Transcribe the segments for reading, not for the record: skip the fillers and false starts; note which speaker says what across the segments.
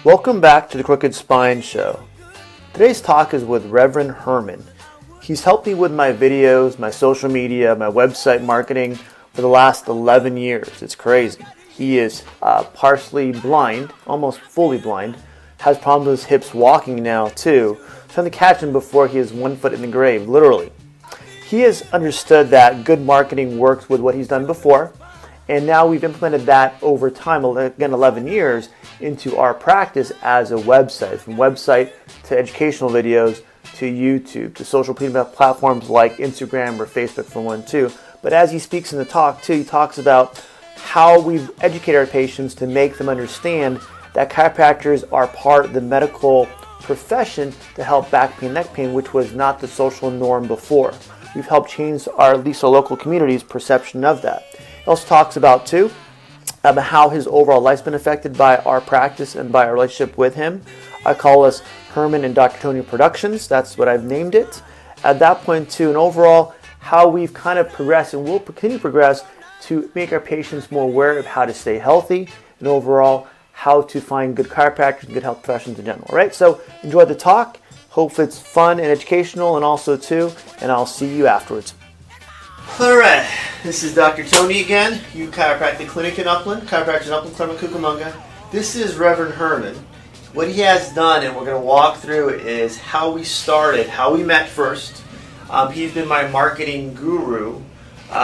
Speaker 1: Welcome back to the Crooked Spine Show. Today's talk is with Reverend Herman. He's helped me with my videos, my social media, my website marketing for the last 11 years. It's crazy. He is partially blind, almost fully blind, has problems with his hips walking now too. Trying to catch him before he is 1 foot in the grave, literally. He has understood that good marketing works with what he's done before, and now we've implemented that over time, again 11 years, into our practice as a website. From website to educational videos to YouTube to social media platforms like Instagram or Facebook for one too. But as he speaks in the talk too, he talks about how we've educated our patients to make them understand that chiropractors are part of the medical profession to help back pain, neck pain, which was not the social norm before. We've helped change at least our local community's perception of that. He also talks about too how his overall life's been affected by our practice and by our relationship with him. I call us Herman and Dr. Tony Productions. That's what I've named it. At that point too, and overall how we've kind of progressed and will continue to progress to make our patients more aware of how to stay healthy and overall how to find good chiropractors and good health professionals in general. All right, so enjoy the talk. Hope it's fun and educational and also too, and I'll see you afterwards. All right, this is Dr. Tony again, Chiropractic Clinic in Upland, Chiropractic in Upland, Clermont, Cucamonga. This is Reverend Herman. What he has done, and we're going to walk through, is how we started, how we met first. He's been my marketing guru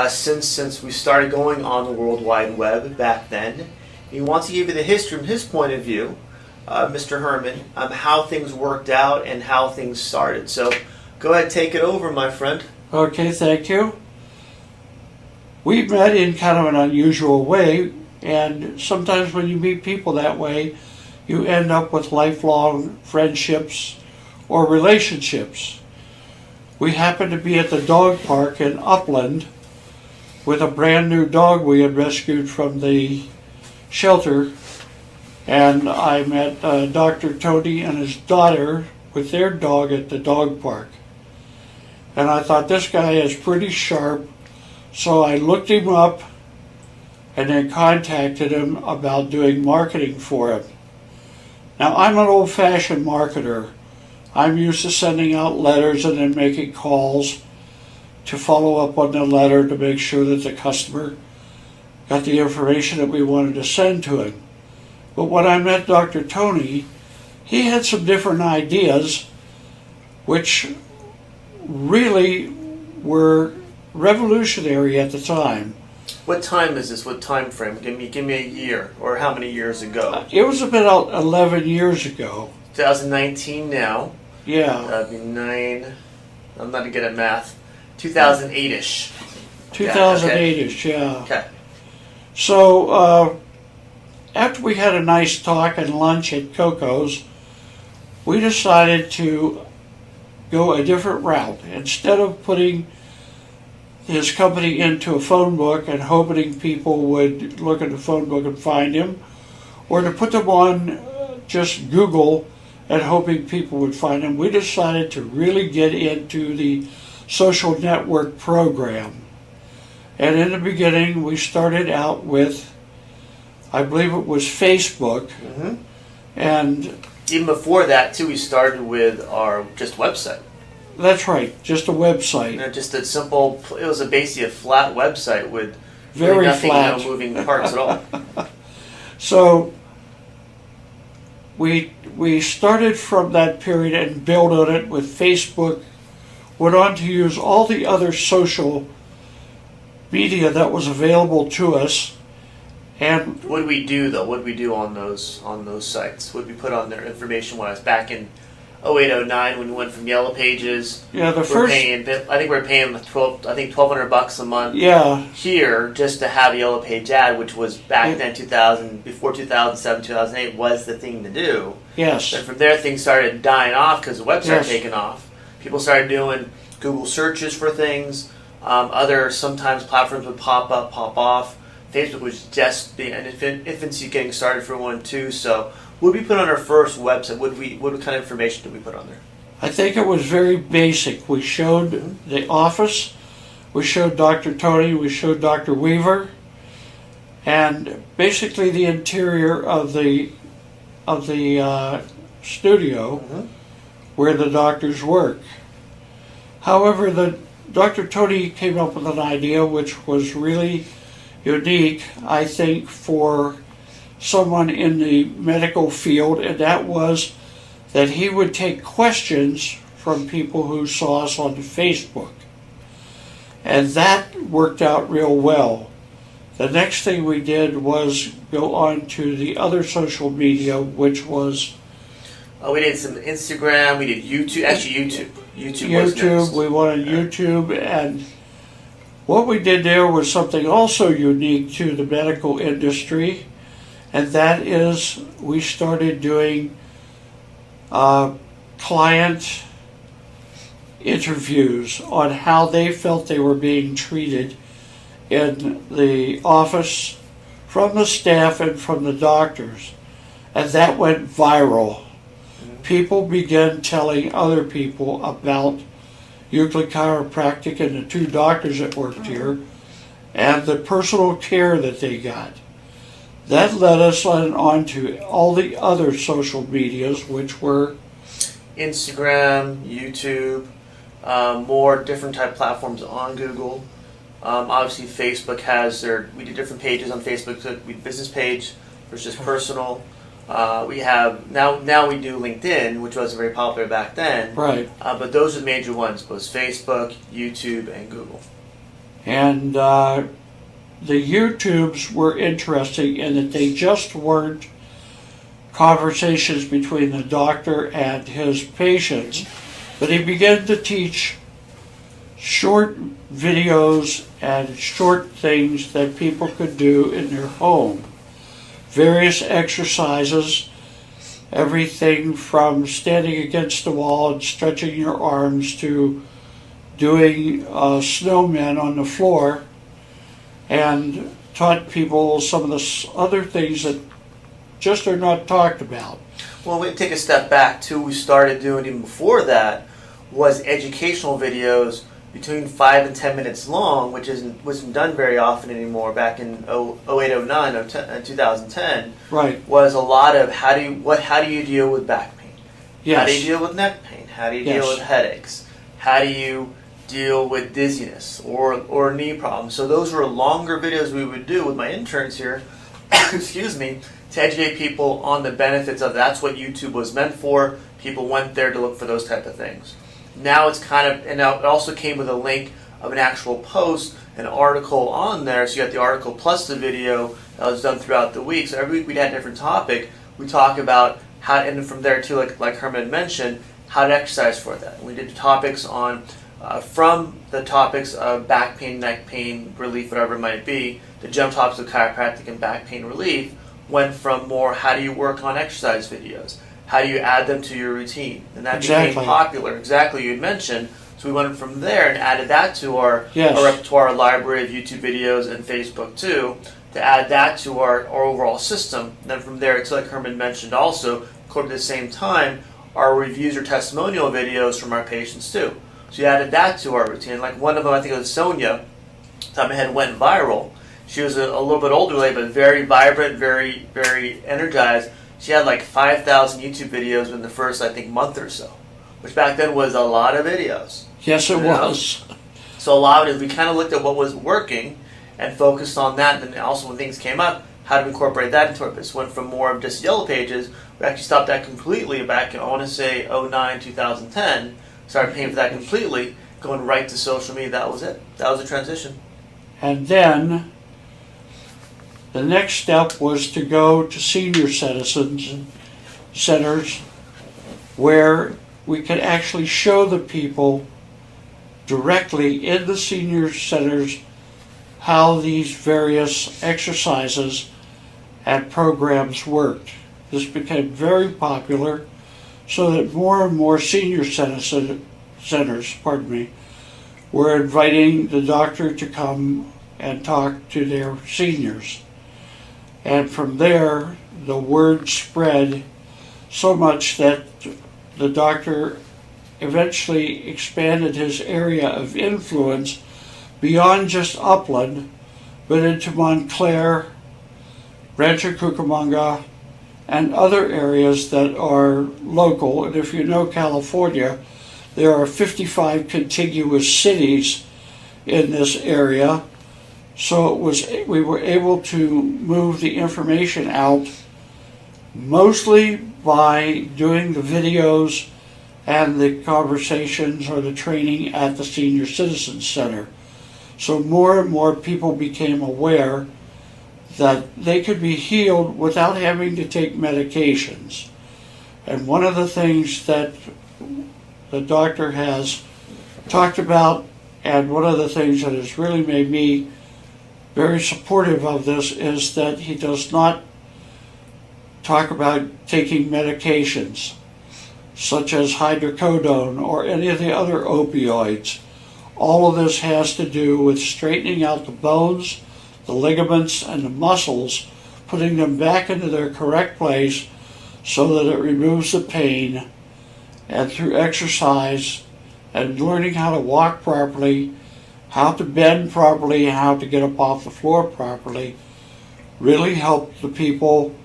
Speaker 1: since we started going on the World Wide Web back then. He wants to give you the history from his point of view, Mr. Herman, how things worked out and how things started. So go ahead, take it over, my friend.
Speaker 2: Okay, thank you. We met in kind of an unusual way, and sometimes when you meet people that way, you end up with lifelong friendships or relationships. We happened to be at the dog park in Upland with a brand new dog we had rescued from the shelter, and I met Dr. Tony and his daughter with their dog at the dog park. And I thought, this guy is pretty sharp, so I looked him up and then contacted him about doing marketing for him. Now, I'm an old-fashioned marketer. I'm used to sending out letters and then making calls to follow up on the letter to make sure that the customer got the information that we wanted to send to him. But when I met Dr. Tony, he had some different ideas which really were revolutionary at the time.
Speaker 1: What time is this? What time frame? Give me a year, or how many years ago?
Speaker 2: It was about 11 years ago.
Speaker 1: 2019 now.
Speaker 2: Yeah.
Speaker 1: That'd be 9. I'm not good at math. 2008-ish.
Speaker 2: 2008-ish, yeah.
Speaker 1: Okay.
Speaker 2: So after we had a nice talk and lunch at Coco's, we decided to go a different route. Instead of putting his company into a phone book and hoping people would look at the phone book and find him, or to put them on just Google and hoping people would find him, we decided to really get into the social network program. And in the beginning, we started out with, I believe it was Facebook.
Speaker 1: Mm-hmm.
Speaker 2: And
Speaker 1: even before that, too, we started with our just website.
Speaker 2: That's right, just a website.
Speaker 1: You know, just a simple, it was basically a flat website with
Speaker 2: very
Speaker 1: really nothing,
Speaker 2: flat.
Speaker 1: no moving parts at all.
Speaker 2: So we started from that period and built on it with Facebook, went on to use all the other social media that was available to us. And
Speaker 1: what did we do though? What did we do on those sites? What did we put on there information-wise back in 0809 when we went from Yellow Pages?
Speaker 2: Yeah, I
Speaker 1: think we're paying $1,200 a month.
Speaker 2: Yeah.
Speaker 1: Here just to have a Yellow Page ad, which was back then 2000, before 2007, 2008 was the thing to do.
Speaker 2: Yes.
Speaker 1: And from there things started dying off because the web started
Speaker 2: Yes.
Speaker 1: taking off. People started doing Google searches for things. Other sometimes platforms would pop up, pop off. Facebook was just the infancy getting started for one too. So what did we put on our first website? What kind of information did we put on there?
Speaker 2: I think it was very basic. We showed the office, we showed Dr. Tony, we showed Dr. Weaver, and basically the interior of the of the studio where the doctors work. However, Dr. Tony came up with an idea which was really unique, I think, for someone in the medical field, and that was that he would take questions from people who saw us on Facebook. And that worked out real well. The next thing we did was go on to the other social media, which was...
Speaker 1: we did some Instagram, we did YouTube, actually YouTube.
Speaker 2: YouTube, we went on YouTube, and what we did there was something also unique to the medical industry, and that is we started doing client interviews on how they felt they were being treated in the office from the staff and from the doctors, and that went viral. People began telling other people about Euclid Chiropractic and the two doctors that worked here and the personal care that they got. That led us on to all the other social medias, which were
Speaker 1: Instagram, YouTube, more different type platforms on Google. Obviously Facebook has we did different pages on Facebook. So we did business page versus personal. We have now we do LinkedIn, which wasn't very popular back then.
Speaker 2: Right.
Speaker 1: But those are the major ones: both Facebook, YouTube, and Google.
Speaker 2: And the YouTubes were interesting in that they just weren't conversations between the doctor and his patients, but he began to teach short videos and short things that people could do in their home. Various exercises, everything from standing against the wall and stretching your arms to doing snowmen on the floor, and taught people some of the other things that just are not talked about.
Speaker 1: Well, we take a step back too. We started doing even before that was educational videos between 5 and 10 minutes long, which wasn't done very often anymore. Back in 08, 09, 2010,
Speaker 2: Right.
Speaker 1: was a lot of how do you deal with back pain?
Speaker 2: Yes.
Speaker 1: How do you deal with neck pain? How do you deal with headaches? How do you deal with dizziness or knee problems? So those were longer videos we would do with my interns here, excuse me, to educate people on the benefits of that's what YouTube was meant for. People went there to look for those type of things. Now it's kind of, and now it also came with a link of an actual post, an article on there. So you got the article plus the video that was done throughout the week. So every week we had a different topic. We talk about how, and from there too, like Herman mentioned, how to exercise for that. We did topics on, from the topics of back pain, neck pain, relief, whatever it might be, the jump topics of chiropractic and back pain relief went from more how do you work on exercise videos. How do you add them to your routine? And that became popular. Exactly, you had mentioned. So we went from there and added that to our repertoire, our library of YouTube videos and Facebook too, to add that to our overall system. And then from there, it's like Herman mentioned also, according to the same time, our reviews or testimonial videos from our patients too. So you added that to our routine. Like one of them, I think it was Sonia, top of my head, went viral. She was a little bit older lady, but very vibrant, very, very energized. She had like 5,000 YouTube videos in the first, I think, month or so, which back then was a lot of videos.
Speaker 2: Yes, it was.
Speaker 1: So a lot of it, we kind of looked at what was working and focused on that. And then also when things came up, how to incorporate that into our business. Went from more of just yellow pages. We actually stopped that completely back in, I want to say, 09, 2010. Started paying for that completely, going right to social media. That was it. That was a transition.
Speaker 2: And then the next step was to go to senior citizens centers where we could actually show the people directly in the senior centers how these various exercises and programs worked. This became very popular so that more and more senior centers were inviting the doctor to come and talk to their seniors. And from there, the word spread so much that the doctor eventually expanded his area of influence beyond just Upland, but into Montclair, Rancho Cucamonga, and other areas that are local. And if you know California, there are 55 contiguous cities in this area. So we were able to move the information out mostly by doing the videos and the conversations or the training at the Senior Citizen Center. So more and more people became aware that they could be healed without having to take medications. And one of the things that the doctor has talked about, and one of the things that has really made me very supportive of this, is that he does not talk about taking medications such as hydrocodone or any of the other opioids. All of this has to do with straightening out the bones, the ligaments, and the muscles, putting them back into their correct place so that it removes the pain. And through exercise and learning how to walk properly, how to bend properly, and how to get up off the floor properly, really help the people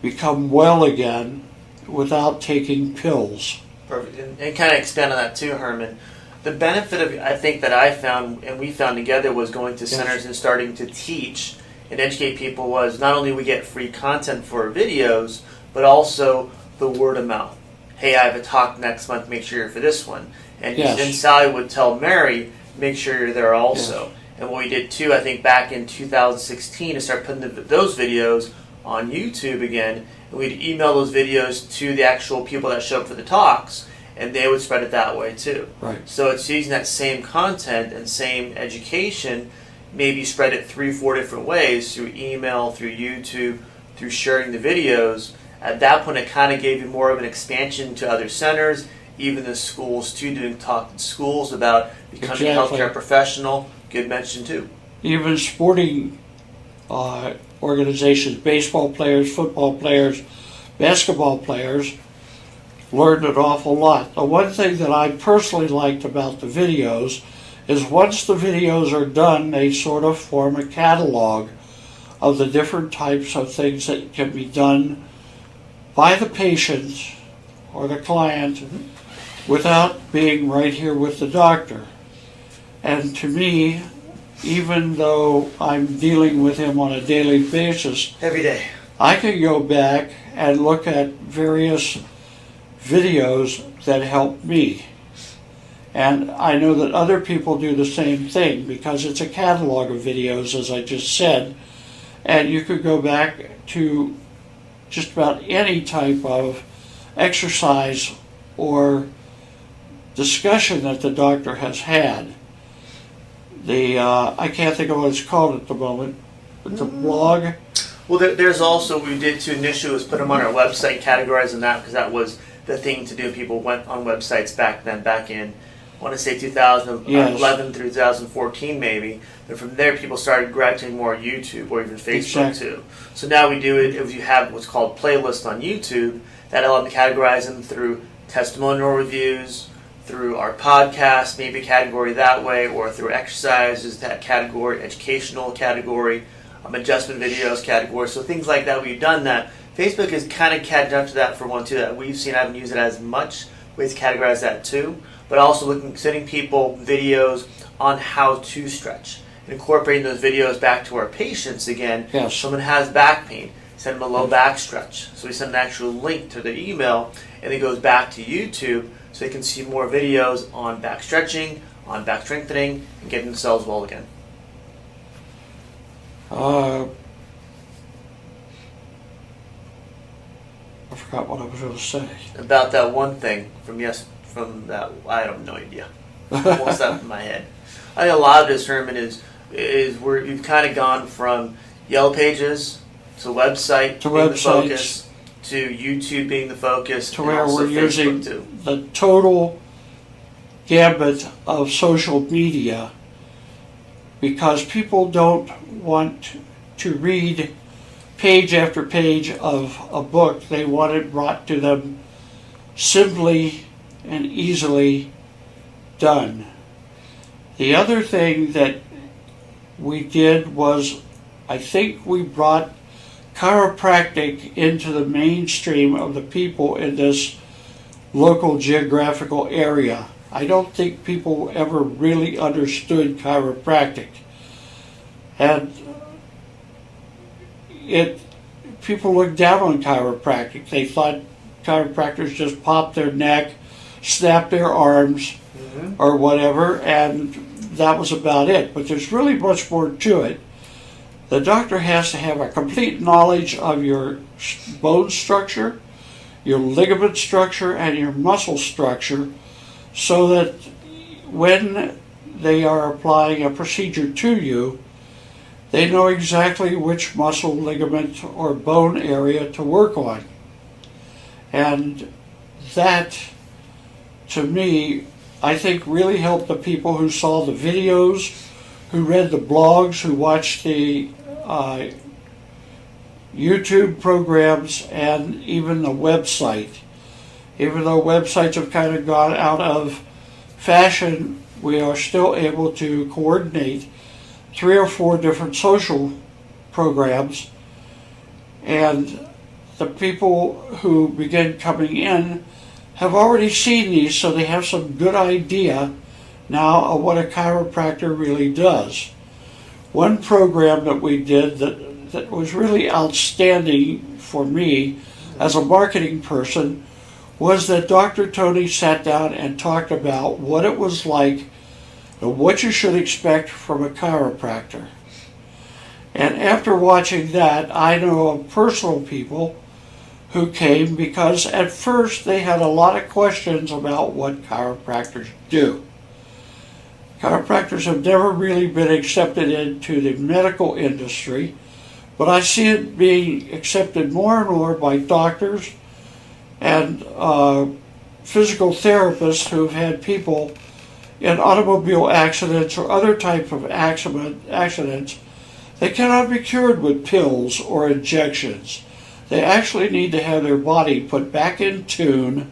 Speaker 2: become well again without taking pills.
Speaker 1: Perfect. And kind of expand on that too, Herman. The benefit of, I think, that I found and we found together was going to centers and starting to teach and educate people was not only we get free content for our videos, but also the word of mouth. Hey, I have a talk next month, make sure you're for this one. And then Sally would tell Mary, make sure you're there also. Yes. And what we did too, I think back in 2016, is start putting those videos on YouTube again, and we'd email those videos to the actual people that show up for the talks, and they would spread it that way too.
Speaker 2: Right.
Speaker 1: So it's using that same content and same education, maybe spread it 3-4 different ways, through email, through YouTube, through sharing the videos. At that point, it kind of gave you more of an expansion to other centers, even the schools too, doing talk in schools about becoming a healthcare professional. Good mention too.
Speaker 2: Even sporting organizations, baseball players, football players, basketball players, learned an awful lot. The one thing that I personally liked about the videos is once the videos are done, they sort of form a catalog of the different types of things that can be done by the patient or the client without being right here with the doctor. And to me, even though I'm dealing with him on a daily basis,
Speaker 1: every day,
Speaker 2: I can go back and look at various videos that help me. And I know that other people do the same thing because it's a catalog of videos, as I just said, and you could go back to just about any type of exercise or discussion that the doctor has had. I can't think of what it's called at the moment. It's a blog.
Speaker 1: Well, there's also, we did too initially, was put them on our website, categorizing that, because that was the thing to do. People went on websites back then, back in, I want to say 2011 through 2014 maybe. But from there, people started gravitating more YouTube or even Facebook too. So now we do it, if you have what's called playlists on YouTube, that allow them to categorize them through testimonial reviews, through our podcast, maybe a category that way, or through exercises, that category, educational category, adjustment videos category. So things like that, we've done that. Facebook is kind of catching up to that for one too, that we've seen. I haven't used it as much, ways to categorize that too, but also sending people videos on how to stretch and incorporating those videos back to our patients again.
Speaker 2: Yes.
Speaker 1: Someone has back pain, send them a low back stretch. So we send an actual link to the email, and it goes back to YouTube so they can see more videos on back stretching, on back strengthening, and getting themselves well again.
Speaker 2: I forgot what I was going to say.
Speaker 1: About that one thing from that, I have no idea. Almost out of my head. I think a lot of this, Herman, is we've kind of gone from Yellow Pages to website
Speaker 2: to
Speaker 1: being the focus, to YouTube being the focus,
Speaker 2: to
Speaker 1: and
Speaker 2: where
Speaker 1: also
Speaker 2: we're
Speaker 1: Facebook
Speaker 2: using
Speaker 1: too.
Speaker 2: the total gambit of social media, because people don't want to read page after page of a book. They want it brought to them simply and easily done. The other thing that we did was, I think we brought chiropractic into the mainstream of the people in this local geographical area. I don't think people ever really understood chiropractic. And people looked down on chiropractic. They thought chiropractors just popped their neck, snapped their arms, or whatever, and that was about it. But there's really much more to it. The doctor has to have a complete knowledge of your bone structure, your ligament structure, and your muscle structure, so that when they are applying a procedure to you, they know exactly which muscle, ligament, or bone area to work on. And that, to me, I think really helped the people who saw the videos, who read the blogs, who watched the YouTube programs, and even the website. Even though websites have kind of gone out of fashion, we are still able to coordinate 3 or 4 different social programs, and the people who begin coming in have already seen these, so they have some good idea now of what a chiropractor really does. One program that we did that was really outstanding for me as a marketing person was that Dr. Tony sat down and talked about what it was like and what you should expect from a chiropractor. And after watching that, I know of personal people who came because at first they had a lot of questions about what chiropractors do. Chiropractors have never really been accepted into the medical industry, but I see it being accepted more and more by doctors and physical therapists who've had people in automobile accidents or other type of accidents. They cannot be cured with pills or injections. They actually need to have their body put back in tune,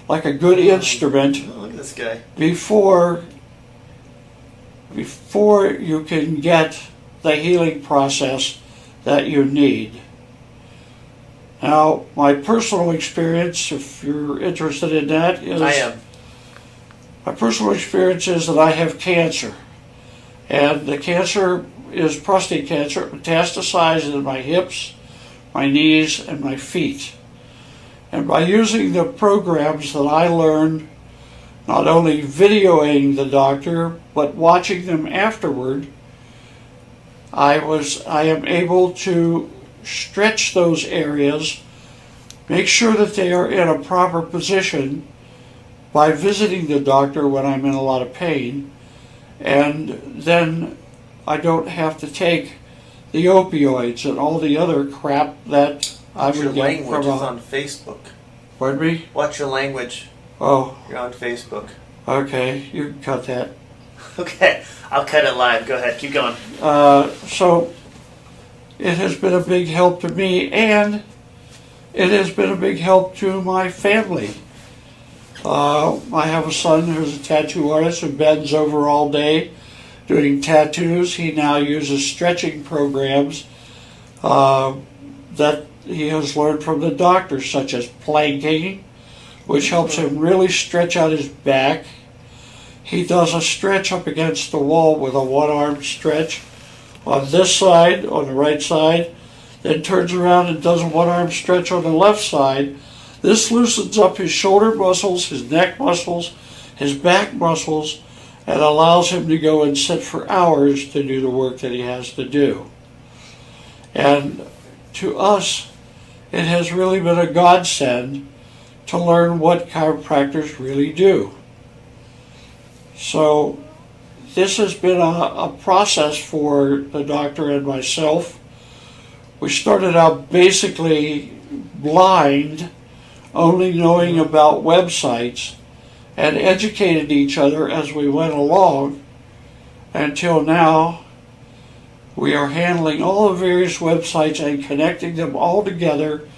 Speaker 2: like a good instrument,
Speaker 1: Look at this guy.
Speaker 2: before you can get the healing process that you need. Now, my personal experience, if you're interested in that, is...
Speaker 1: I am.
Speaker 2: My personal experience is that I have cancer. And the cancer is prostate cancer. It metastasized in my hips, my knees, and my feet. And by using the programs that I learned, not only videoing the doctor, but watching them afterward, I am able to stretch those areas, make sure that they are in a proper position by visiting the doctor when I'm in a lot of pain, and then I don't have to take the opioids and all the other crap that I would get from
Speaker 1: Your language is on Facebook.
Speaker 2: Pardon me?
Speaker 1: Watch your language.
Speaker 2: Oh,
Speaker 1: You're on Facebook.
Speaker 2: okay, you can cut that.
Speaker 1: Okay, I'll cut it live. Go ahead, keep going.
Speaker 2: So it has been a big help to me, and it has been a big help to my family. I have a son who's a tattoo artist who bends over all day doing tattoos. He now uses stretching programs that he has learned from the doctor, such as planking, which helps him really stretch out his back. He does a stretch up against the wall with a one-arm stretch on this side, on the right side, then turns around and does a one-arm stretch on the left side. This loosens up his shoulder muscles, his neck muscles, his back muscles, and allows him to go and sit for hours to do the work that he has to do. And to us, it has really been a godsend to learn what chiropractors really do. So this has been a process for the doctor and myself. We started out basically blind, only knowing about websites, and educated each other as we went along until now we are handling all the various websites and connecting them all together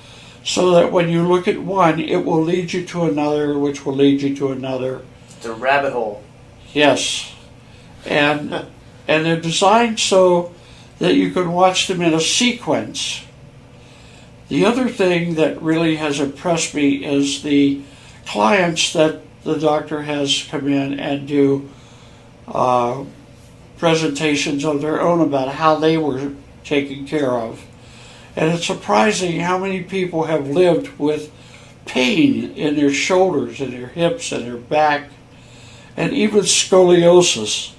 Speaker 2: so that when you look at one, it will lead you to another, which will lead you to another.
Speaker 1: It's a rabbit hole.
Speaker 2: Yes. And they're designed so that you can watch them in a sequence. The other thing that really has impressed me is the clients that the doctor has come in and do presentations of their own about how they were taken care of. And it's surprising how many people have lived with pain in their shoulders and their hips and their back, and even scoliosis,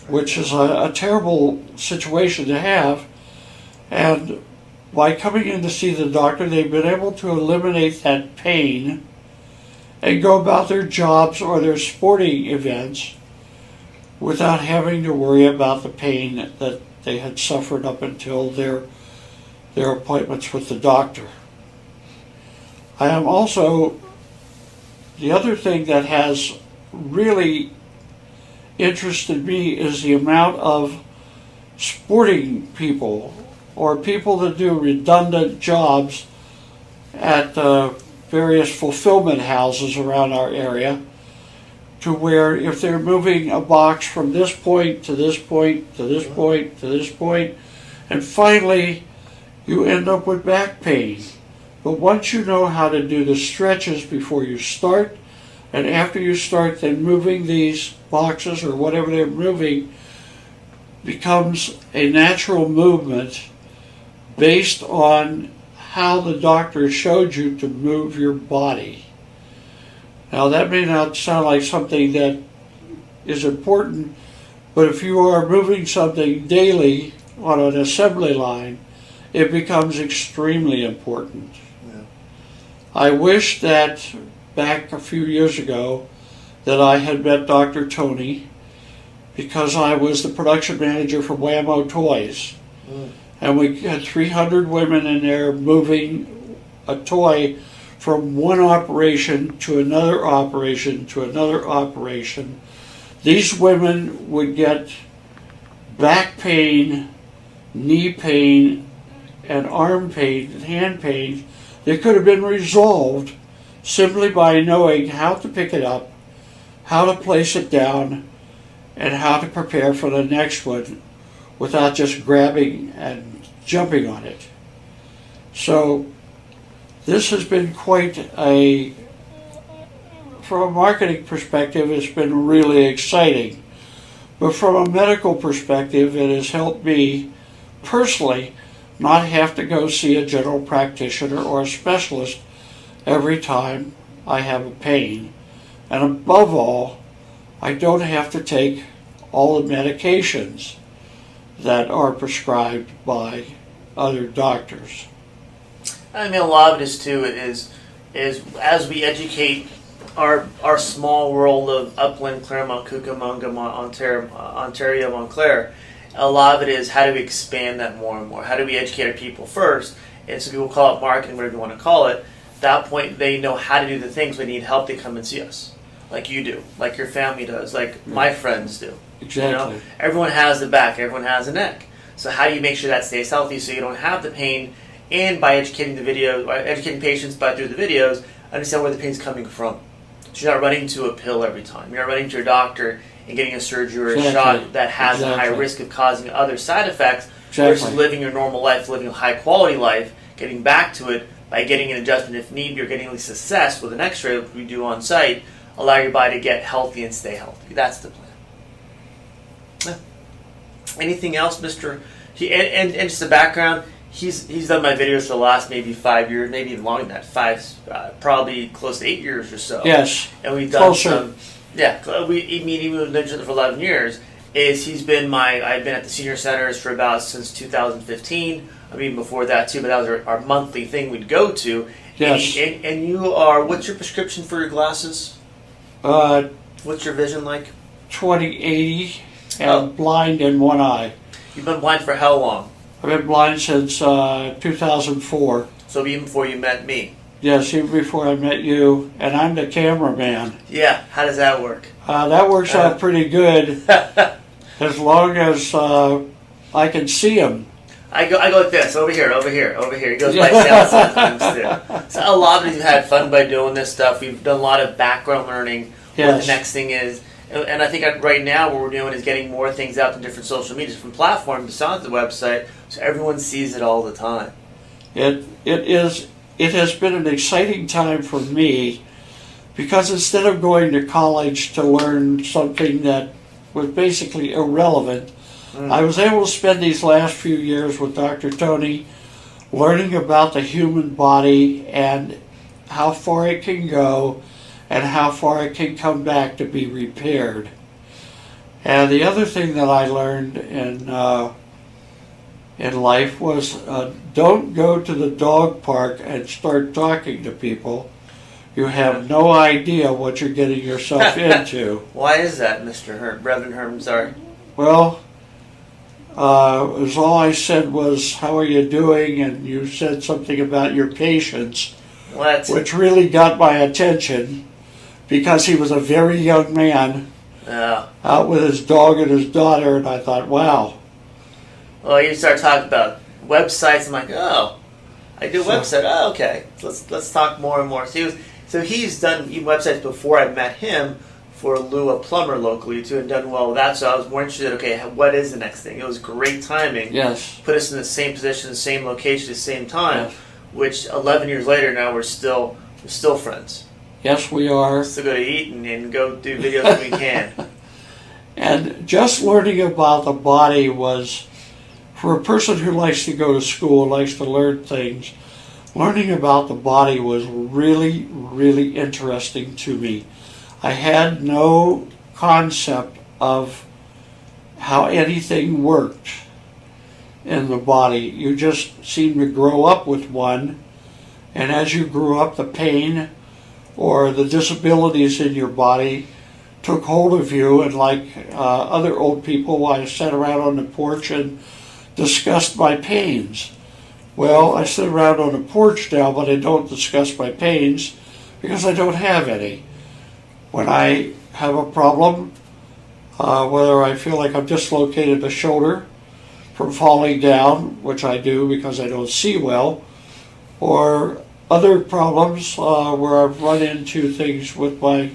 Speaker 2: which is a terrible situation to have. And by coming in to see the doctor, they've been able to eliminate that pain and go about their jobs or their sporting events without having to worry about the pain that they had suffered up until their appointments with the doctor. I am also, the other thing that has really interested me is the amount of sporting people or people that do redundant jobs at various fulfillment houses around our area, to where if they're moving a box from this point to this point to this point to this point, and finally you end up with back pain. But once you know how to do the stretches before you start, and after you start, then moving these boxes or whatever they're moving becomes a natural movement based on how the doctor showed you to move your body. Now that may not sound like something that is important, but if you are moving something daily on an assembly line, it becomes extremely important. Yeah. I wish that back a few years ago that I had met Dr. Tony, because I was the production manager for Whammo Toys. And we had 300 women in there moving a toy from one operation to another operation to another operation. These women would get back pain, knee pain, and arm pain, and hand pain that could have been resolved simply by knowing how to pick it up, how to place it down, and how to prepare for the next one without just grabbing and jumping on it. So this has been quite a, from a marketing perspective, it's been really exciting. But from a medical perspective, it has helped me personally not have to go see a general practitioner or a specialist every time I have a pain. And above all, I don't have to take all the medications that are prescribed by other doctors.
Speaker 1: I mean, a lot of it is too is as we educate our small world of Upland, Claremont, Cucamonga, Ontario, Montclair, a lot of it is how do we expand that more and more? How do we educate our people first? And so people call it marketing, whatever you want to call it. At that point, they know how to do the things. When they need help, they come and see us, like you do, like your family does, like my friends do.
Speaker 2: Exactly.
Speaker 1: You know? Everyone has the back, everyone has the neck. So how do you make sure that stays healthy so you don't have the pain? And by educating educating patients through the videos, understand where the pain's coming from. So you're not running to a pill every time. You're not running to your doctor and getting a surgery or a shot that has a high risk of causing other side effects versus living your normal life, living a high quality life, getting back to it by getting an adjustment if need be, or getting at least assessed with an x-ray we do on site, allow your body to get healthy and stay healthy. That's the plan. Yeah. Anything else, Mr. And just the background, he's done my videos for the last maybe 5 years, maybe even longer than that, probably close to 8 years or so.
Speaker 2: Yes.
Speaker 1: And we've done some, even with Ninja for 11 years, I've been at the senior centers for since 2015. I mean, before that too, but that was our monthly thing we'd go to.
Speaker 2: Yes.
Speaker 1: And you are, what's your prescription for your glasses? What's your vision like?
Speaker 2: 20/80 and blind in one eye.
Speaker 1: You've been blind for how long?
Speaker 2: I've been blind since 2004.
Speaker 1: So even before you met me?
Speaker 2: Yes, even before I met you, and I'm the cameraman.
Speaker 1: Yeah, how does that work?
Speaker 2: That works out pretty good, as long as I can see him.
Speaker 1: I go like this, over here. He goes by sales sometimes too. So a lot of you had fun by doing this stuff. We've done a lot of background learning.
Speaker 2: Yes.
Speaker 1: What the next thing is. And I think right now what we're doing is getting more things out to different social media, different platforms besides the website, so everyone sees it all the time.
Speaker 2: It has been an exciting time for me, because instead of going to college to learn something that was basically irrelevant, I was able to spend these last few years with Dr. Tony learning about the human body and how far it can go and how far it can come back to be repaired. And the other thing that I learned in life was don't go to the dog park and start talking to people. You have no idea what you're getting yourself into.
Speaker 1: Why is that, Reverend Herman? Sorry.
Speaker 2: Well, all I said was, how are you doing? And you said something about your patients, which really got my attention, because he was a very young man out with his dog and his daughter, and I thought, wow.
Speaker 1: Well, you start talking about websites. I'm like, oh, I do a website. Oh, okay. Let's talk more and more. So he's done even websites before I met him for Lou, a plumber locally too, and done well with that. So I was more interested. Okay, what is the next thing? It was great timing.
Speaker 2: Yes.
Speaker 1: Put us in the same position, the same location, the same time.
Speaker 2: Yes.
Speaker 1: Which 11 years later, now we're still friends.
Speaker 2: Yes, we are.
Speaker 1: Still go to eat and go do videos when we can.
Speaker 2: And just learning about the body was, for a person who likes to go to school, likes to learn things, learning about the body was really, really interesting to me. I had no concept of how anything worked in the body. You just seemed to grow up with one, and as you grew up, the pain or the disabilities in your body took hold of you, and like other old people, I sat around on the porch and discussed my pains. Well, I sit around on the porch now, but I don't discuss my pains because I don't have any. When I have a problem, whether I feel like I've dislocated a shoulder from falling down, which I do because I don't see well, or other problems where I've run into things with my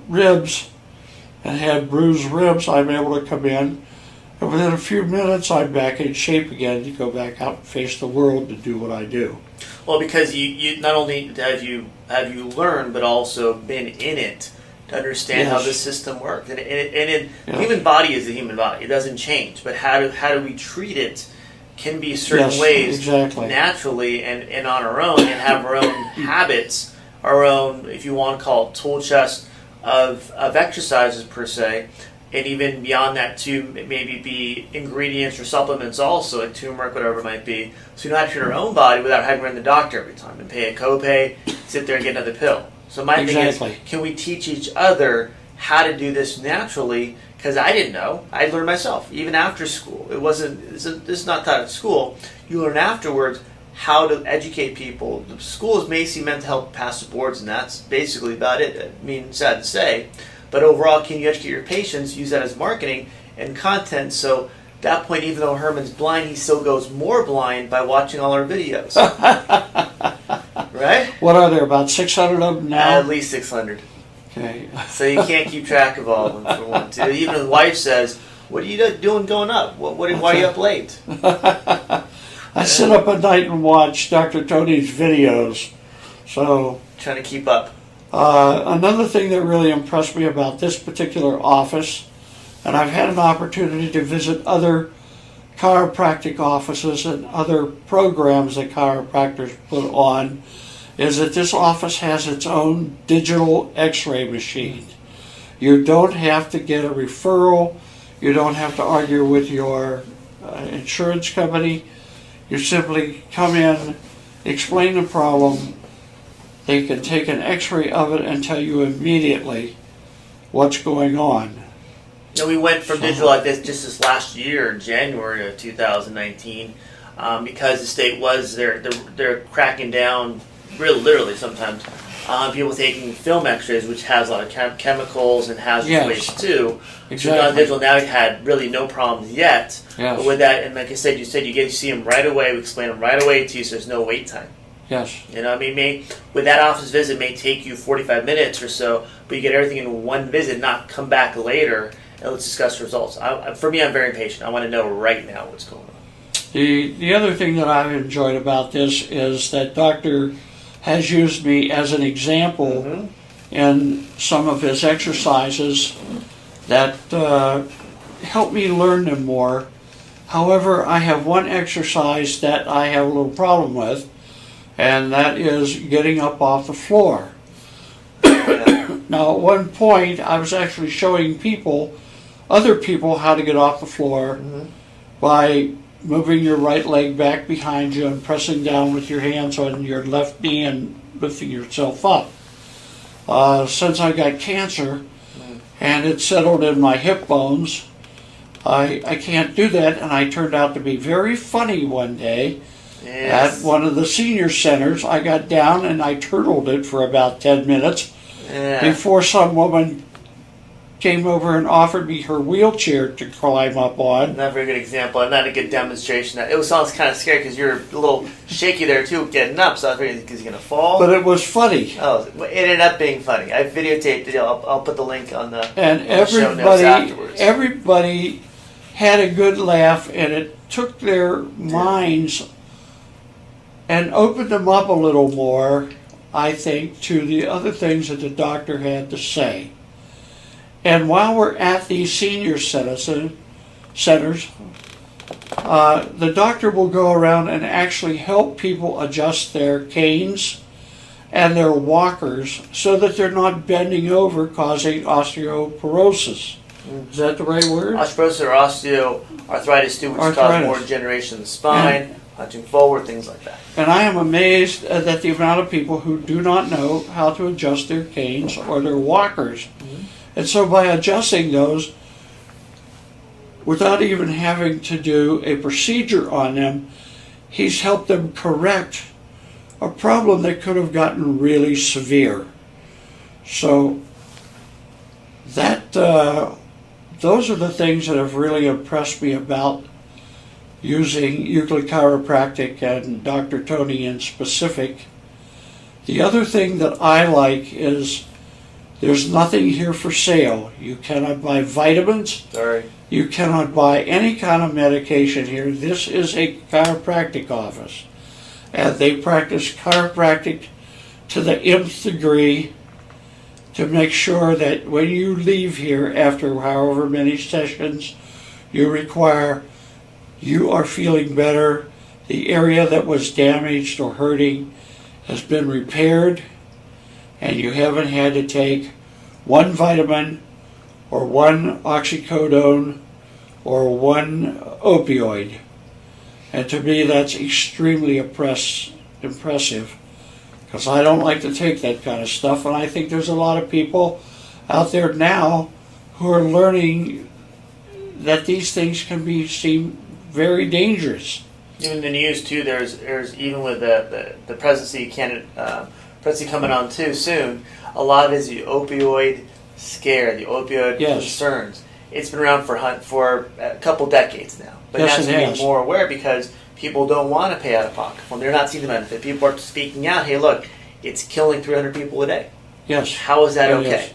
Speaker 2: ribs and had bruised ribs, I'm able to come in, and within a few minutes I'm back in shape again to go back out and face the world to do what I do.
Speaker 1: Well, because you not only have you learned, but also been in it to understand how the system works. And the human body is the human body; it doesn't change. But how do we treat it? Can be certain ways naturally and on our own, and have our own habits, our own, if you want to call it, tool chest of exercises per se. And even beyond that too, maybe be ingredients or supplements also, like turmeric, whatever it might be. So you know how to treat our own body without having to run to the doctor every time and pay a copay, sit there and get another pill. So my thing is, can we teach each other how to do this naturally? Because I didn't know. I learned myself, even after school. This is not taught at school. You learn afterwards how to educate people. The school is basically meant to help pass the boards, and that's basically about it. I mean, sad to say. But overall, can you educate your patients, use that as marketing and content? So at that point, even though Herman's blind, he still goes more blind by watching all our videos. Right?
Speaker 2: What are there, about 600 of them now?
Speaker 1: At least 600.
Speaker 2: Okay.
Speaker 1: So you can't keep track of all of them for one, too. Even his wife says, what are you doing going up? Why are you up late?
Speaker 2: I sit up at night and watch Dr. Tony's videos. So
Speaker 1: trying to keep up.
Speaker 2: Another thing that really impressed me about this particular office, and I've had an opportunity to visit other chiropractic offices and other programs that chiropractors put on, is that this office has its own digital x-ray machine. You don't have to get a referral. You don't have to argue with your insurance company. You simply come in, explain the problem. They can take an x-ray of it and tell you immediately what's going on.
Speaker 1: You know, we went from digital like this just this last year, January of 2019, because the state was they're cracking down, really literally sometimes, on people taking film x-rays, which has a lot of chemicals and hazardous waste too.
Speaker 2: Exactly.
Speaker 1: So non-digital now had really no problems yet.
Speaker 2: Yes.
Speaker 1: But with that, and like I said, you get to see them right away. We explain them right away to you, so there's no wait time.
Speaker 2: Yes.
Speaker 1: You know, I mean, with that office visit may take you 45 minutes or so, but you get everything in one visit, not come back later and let's discuss results. For me, I'm very impatient. I want to know right now what's going on.
Speaker 2: The other thing that I've enjoyed about this is that Doctor has used me as an example in some of his exercises that help me learn them more. However, I have one exercise that I have a little problem with, and that is getting up off the floor. Now, at one point, I was actually showing other people, how to get off the floor by moving your right leg back behind you and pressing down with your hands on your left knee and lifting yourself up. Since I got cancer and it settled in my hip bones, I can't do that, and I turned out to be very funny one day. Yes. At one of the senior centers. I got down and I turtled it for about 10 minutes before some woman came over and offered me her wheelchair to climb up on.
Speaker 1: Not a very good example, and not a good demonstration. It sounds kind of scary because you're a little shaky there too, getting up, so I was thinking, is he going to fall?
Speaker 2: But it was funny.
Speaker 1: Oh, it ended up being funny. I videotaped it. I'll put the link on the
Speaker 2: show notes afterwards. Everybody had a good laugh, and it took their minds and opened them up a little more, I think, to the other things that the doctor had to say. And while we're at these senior centers, the doctor will go around and actually help people adjust their canes and their walkers so that they're not bending over, causing osteoporosis. Is that the right word?
Speaker 1: Osteoporosis or osteoarthritis too, which causes more degeneration of the spine, hunching forward, things like that.
Speaker 2: And I am amazed at the amount of people who do not know how to adjust their canes or their walkers. And so by adjusting those, without even having to do a procedure on them, he's helped them correct a problem that could have gotten really severe. So that those are the things that have really impressed me about using Euclid Chiropractic and Dr. Tony in specific. The other thing that I like is there's nothing here for sale. You cannot buy vitamins.
Speaker 1: Sorry.
Speaker 2: You cannot buy any kind of medication here. This is a chiropractic office. And they practice chiropractic to the nth degree to make sure that when you leave here after however many sessions you require, you are feeling better. The area that was damaged or hurting has been repaired, and you haven't had to take one vitamin or one oxycodone or one opioid. And to me, that's extremely impressive, because I don't like to take that kind of stuff, and I think there's a lot of people out there now who are learning that these things can seem very dangerous.
Speaker 1: Even in the news too, there's even with the presidency coming on too soon, a lot of it is the opioid scare, the opioid concerns. It's been around for a couple decades now, but now it's getting more aware because people don't want to pay out of pocket when they're not seeing the benefit. People are speaking out. Hey, look, it's killing 300 people a day.
Speaker 2: Yes.
Speaker 1: How is that okay?
Speaker 2: Yes.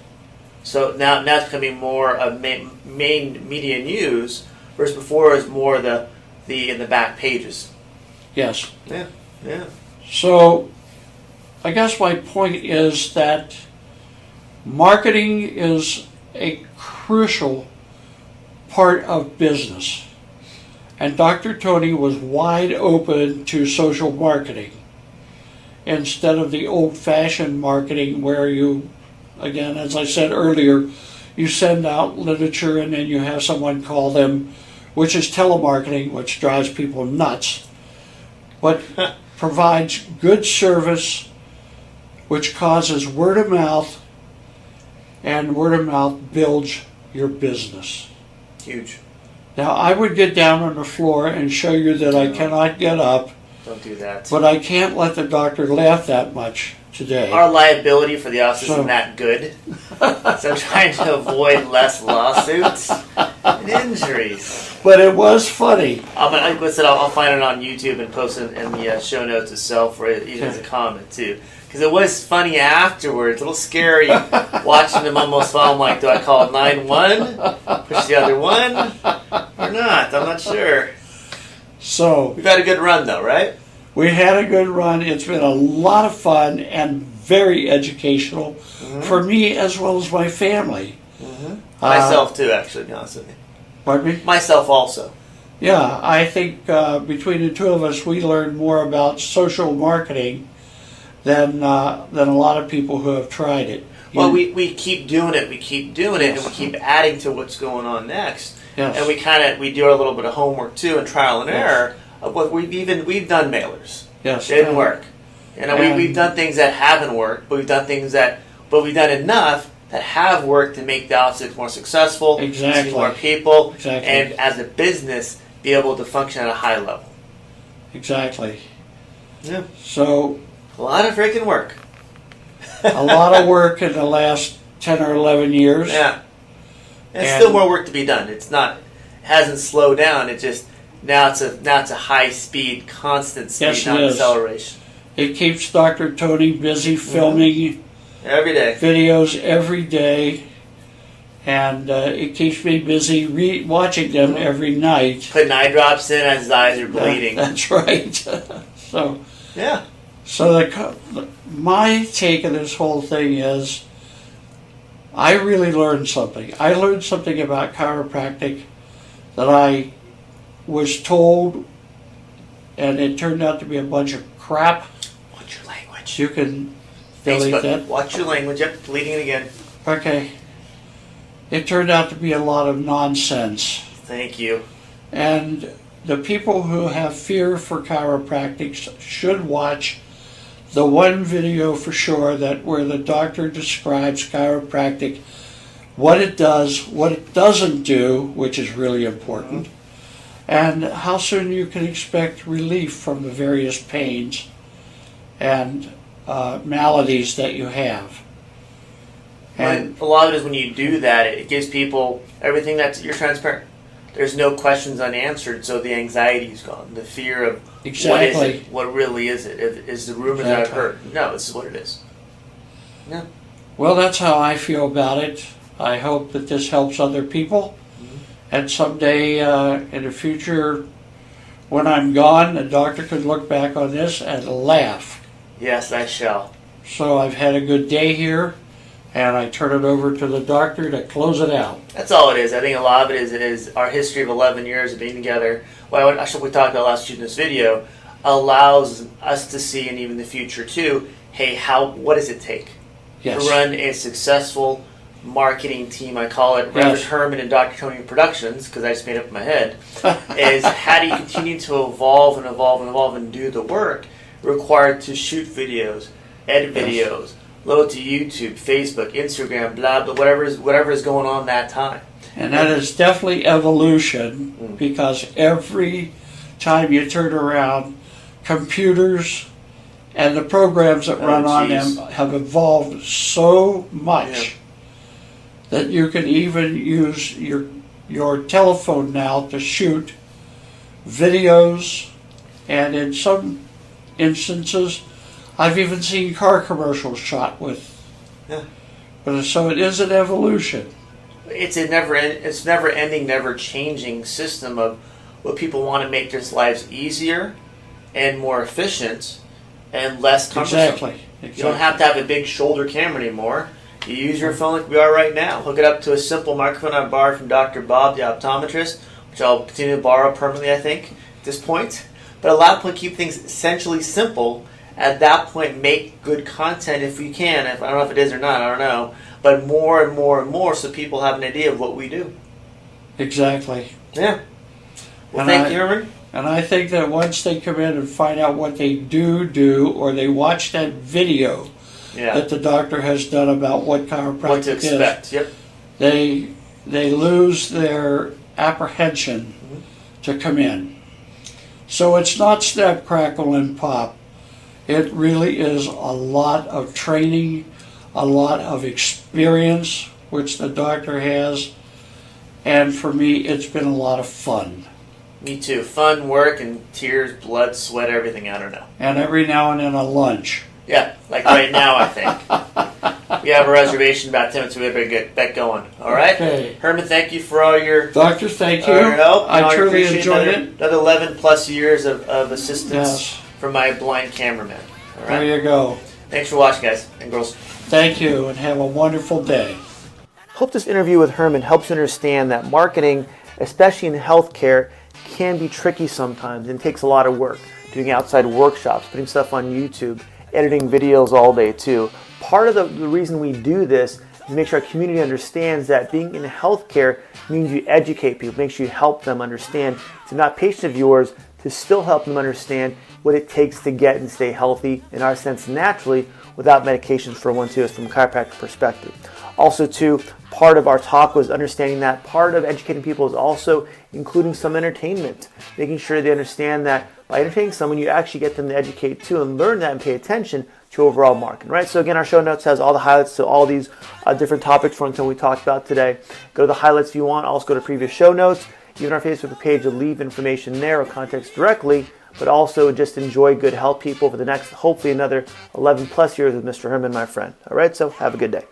Speaker 1: So now it's becoming more of main media news, whereas before it was more the in the back pages.
Speaker 2: Yes.
Speaker 1: Yeah.
Speaker 2: So I guess my point is that marketing is a crucial part of business. And Dr. Tony was wide open to social marketing instead of the old-fashioned marketing where you, again, as I said earlier, you send out literature and then you have someone call them, which is telemarketing, which drives people nuts, but provides good service, which causes word of mouth, and word of mouth builds your business.
Speaker 1: Huge.
Speaker 2: Now, I would get down on the floor and show you that I cannot get up.
Speaker 1: Don't do that.
Speaker 2: But I can't let the doctor laugh that much today.
Speaker 1: Our liability for the office isn't that good. So I'm trying to avoid less lawsuits and injuries.
Speaker 2: But it was funny.
Speaker 1: I'll find it on YouTube and post it in the show notes itself, or even as a comment too. Because it was funny afterwards, a little scary watching them almost fall. I'm like, do I call 911? Push the other one? Or not? I'm not sure.
Speaker 2: So
Speaker 1: we've had a good run, though, right?
Speaker 2: we had a good run. It's been a lot of fun and very educational for me as well as my family.
Speaker 1: Myself, too, actually, to be honest with you.
Speaker 2: Pardon me?
Speaker 1: Myself also.
Speaker 2: Yeah, I think between the two of us, we learned more about social marketing than a lot of people who have tried it.
Speaker 1: Well, we keep doing it. We keep doing it, and we keep adding to what's going on next.
Speaker 2: Yes.
Speaker 1: And we do a little bit of homework too, and trial and error of what we've done mailers.
Speaker 2: Yes,
Speaker 1: They didn't work. You know, we've done things that haven't worked, but we've done enough that have worked to make the office more successful,
Speaker 2: Exactly.
Speaker 1: see more people,
Speaker 2: Exactly.
Speaker 1: and as a business, be able to function at a high level.
Speaker 2: Exactly.
Speaker 1: Yeah.
Speaker 2: So
Speaker 1: A lot of freaking work.
Speaker 2: a lot of work in the last 10 or 11 years.
Speaker 1: Yeah. And
Speaker 2: And-
Speaker 1: still more work to be done. It hasn't slowed down. It just now it's a high speed, constant speed,
Speaker 2: Yes, it
Speaker 1: not
Speaker 2: is.
Speaker 1: acceleration.
Speaker 2: It keeps Dr. Tony busy filming
Speaker 1: Every day.
Speaker 2: videos every day, and it keeps me busy watching them every night.
Speaker 1: Putting eye drops in as his eyes are bleeding.
Speaker 2: That's right. So
Speaker 1: Yeah.
Speaker 2: my take of this whole thing is, I really learned something. I learned something about chiropractic that I was told, and it turned out to be a bunch of crap.
Speaker 1: Watch your language.
Speaker 2: You can delete
Speaker 1: Facebook.
Speaker 2: that.
Speaker 1: Watch your language. Yep, deleting it again.
Speaker 2: Okay. It turned out to be a lot of nonsense.
Speaker 1: Thank you.
Speaker 2: And the people who have fear for chiropractic should watch the one video for sure where the doctor describes chiropractic, what it does, what it doesn't do, which is really important, and how soon you can expect relief from the various pains and maladies that you have.
Speaker 1: And a lot of it is when you do that, it gives people everything you're transparent. There's no questions unanswered, so the anxiety's gone. The fear of what is it? What really is it? Is the rumor that I've heard? No, this is what it is. Yeah.
Speaker 2: Well, that's how I feel about it. I hope that this helps other people. And someday in the future, when I'm gone, the doctor could look back on this and laugh.
Speaker 1: Yes, I shall.
Speaker 2: So I've had a good day here, and I turn it over to the doctor to close it out.
Speaker 1: That's all it is. I think a lot of it is our history of 11 years of being together. Well, actually, we talked about last week in this video, allows us to see, and even the future too, hey, what does it take to run a successful marketing team? I call it Reverend Herman and Dr. Tony Productions, because I just made it up in my head, is how do you continue to evolve and evolve and evolve and do the work required to shoot videos, edit videos, load to YouTube, Facebook, Instagram, blah, blah, whatever is going on that time.
Speaker 2: And that is definitely evolution, because every time you turn around, computers and the programs that run on them have evolved so much that you can even use your telephone now to shoot videos, and in some instances I've even seen car commercials shot with.
Speaker 1: Yeah.
Speaker 2: But so it is an evolution.
Speaker 1: It's a never ending, never changing system of what people want to make their lives easier and more efficient and less cumbersome.
Speaker 2: Exactly.
Speaker 1: You don't have to have a big shoulder camera anymore. You use your phone like we are right now. Hook it up to a simple microphone I borrowed from Dr. Bob, the optometrist, which I'll continue to borrow permanently, I think, at this point. But allow people to keep things essentially simple. At that point, make good content if we can. I don't know if it is or not, I don't know. But more and more and more so people have an idea of what we do.
Speaker 2: Exactly.
Speaker 1: Yeah. Well, thank you, Herman.
Speaker 2: And I think that once they come in and find out what they do, or they watch that video that the doctor has done about what chiropractic
Speaker 1: what to expect.
Speaker 2: is, they lose their apprehension to come in. So it's not snap, crackle, and pop. It really is a lot of training, a lot of experience, which the doctor has, and for me, it's been a lot of fun.
Speaker 1: Me too. Fun, work, and tears, blood, sweat, everything. I don't know.
Speaker 2: And every now and then a lunch.
Speaker 1: Yeah, like right now, I think. We have a reservation about 10 minutes, so we better get that going. All right?
Speaker 2: Okay.
Speaker 1: Herman, thank you for all your
Speaker 2: Doctor, thank you.
Speaker 1: your help.
Speaker 2: I truly
Speaker 1: appreciate
Speaker 2: enjoyed it.
Speaker 1: Another 11 plus years of assistance
Speaker 2: Yes.
Speaker 1: from my blind cameraman. All right?
Speaker 2: There you go.
Speaker 1: Thanks for watching, guys and girls.
Speaker 2: Thank you, and have a wonderful day.
Speaker 1: Hope this interview with Herman helps you understand that marketing, especially in healthcare, can be tricky sometimes and takes a lot of work. Doing outside workshops, putting stuff on YouTube, editing videos all day too. Part of the reason we do this is to make sure our community understands that being in healthcare means you educate people, make sure you help them understand. If they're not patients of yours, to still help them understand what it takes to get and stay healthy, in our sense, naturally, without medications for one too, from a chiropractic perspective. Also too, part of our talk was understanding that part of educating people is also including some entertainment, making sure they understand that by entertaining someone, you actually get them to educate too and learn that and pay attention to overall marketing, right? So again, our show notes has all the highlights to all these different topics from what we talked about today. Go to the highlights if you want. Also go to previous show notes. Even our Facebook page will leave information there or contact us directly, but also just enjoy good health, people, for the next, hopefully another 11 plus years with Mr. Herman, my friend. All right, so have a good day.